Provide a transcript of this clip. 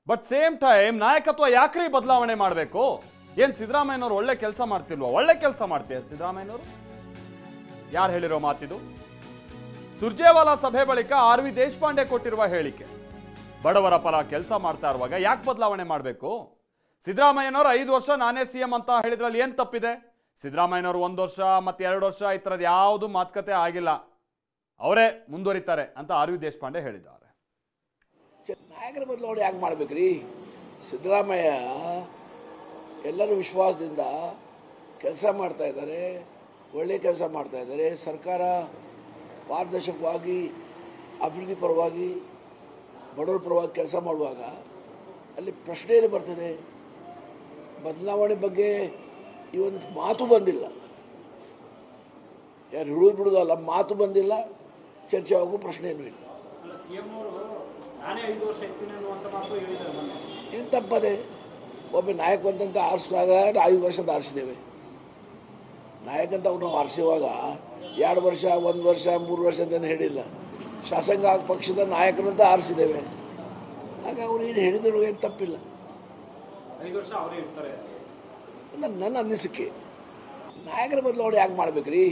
But same time ನಾಯಕತ್ವ ಯಾಕ್ರಿ ಬದಲಾವಣೆ ಮಾಡಬೇಕು? ಏನ್ ಸಿದ್ದರಾಮಯ್ಯನವರು ಒಳ್ಳೆ ಕೆಲಸ ಮಾಡ್ತಿಲ್ವಾ? ಒಳ್ಳೆ ಕೆಲಸ ಮಾಡ್ತೀಯ ಸಿದ್ದರಾಮಯ್ಯನವರು. ಯಾರು ಹೇಳಿರೋ ಮಾತಿದು? ಸುರ್ಜೇವಾಲಾ ಸಭೆ ಬಳಿಕ ಆರ್ ವಿ ದೇಶಪಾಂಡೆ ಕೊಟ್ಟಿರುವ ಹೇಳಿಕೆ. ಬಡವರ ಪರ ಕೆಲಸ ಮಾಡ್ತಾ ಇರುವಾಗ ಯಾಕೆ ಬದಲಾವಣೆ ಮಾಡಬೇಕು? ಸಿದ್ದರಾಮಯ್ಯನವರು 5 ವರ್ಷ ನಾನೇ ಸಿಎಂ ಅಂತ ಹೇಳಿದ್ರಲ್ಲಿ ಏನ್ ತಪ್ಪಿದೆ? ಸಿದ್ದರಾಮಯ್ಯನವರು 1 ವರ್ಷ ಮತ್ತೆ 2 ವರ್ಷ ಈ ಥರದ್ದು ಯಾವುದು ಮಾತುಕತೆ ಆಗಿಲ್ಲ, ಅವರೇ ಮುಂದುವರಿತಾರೆ ಅಂತ ಆರ್ ವಿ ದೇಶಪಾಂಡೆ ಹೇಳಿದ್ದಾರೆ. ನಾಯಕರ ಬದಲಾವಣೆ ಯಾಕೆ ಮಾಡ್ಬೇಕ್ರಿ? ಸಿದ್ದರಾಮಯ್ಯ ಎಲ್ಲರೂ ವಿಶ್ವಾಸದಿಂದ ಕೆಲಸ ಮಾಡ್ತಾ ಇದ್ದಾರೆ, ಒಳ್ಳೆಯ ಕೆಲಸ ಮಾಡ್ತಾ ಇದ್ದಾರೆ. ಸರ್ಕಾರ ಪಾರದರ್ಶಕವಾಗಿ ಅಭಿವೃದ್ಧಿ ಪರವಾಗಿ ಬಡವರ ಪರವಾಗಿ ಕೆಲಸ ಮಾಡುವಾಗ ಅಲ್ಲಿ ಪ್ರಶ್ನೆ ಏನು ಬರ್ತದೆ? ಬದಲಾವಣೆ ಬಗ್ಗೆ ಈ ಒಂದು ಮಾತು ಬಂದಿಲ್ಲ. ಯಾರು ಹಿಡಿದು ಬಿಡೋದಲ್ಲ, ಮಾತು ಬಂದಿಲ್ಲ, ಚರ್ಚೆ ಆಗೋ ಪ್ರಶ್ನೆ ಏನೂ ಇಲ್ಲ. ಏನು ತಪ್ಪದೆ? ಒಬ್ಬ ನಾಯಕ ಬಂದಂತ ಆರಿಸಿದಾಗ 5 ವರ್ಷದ ಆರಿಸಿದ್ದೇವೆ. ನಾಯಕಂತ ನಾವು ಆರಿಸುವಾಗ 2 ವರ್ಷ 1 ವರ್ಷ 3 ವರ್ಷ ಅಂತ ಹೇಳಿಲ್ಲ. ಶಾಸಕಾಂಗ ಪಕ್ಷದ ನಾಯಕರಂತ ಆರಿಸಿದ್ದೇವೆ. ಆಗ ಅವ್ರು ಏನು ಹೇಳಿದ್ರು ಏನು ತಪ್ಪಿಲ್ಲ. 5 ವರ್ಷ ಅವರೇ ಇರ್ತಾರೆ ನನ್ನ ಅನಿಸಿಕೆ. ನಾಯಕರ ಬದಲಾವಣೆ ಯಾಕೆ ಮಾಡ್ಬೇಕ್ರಿ?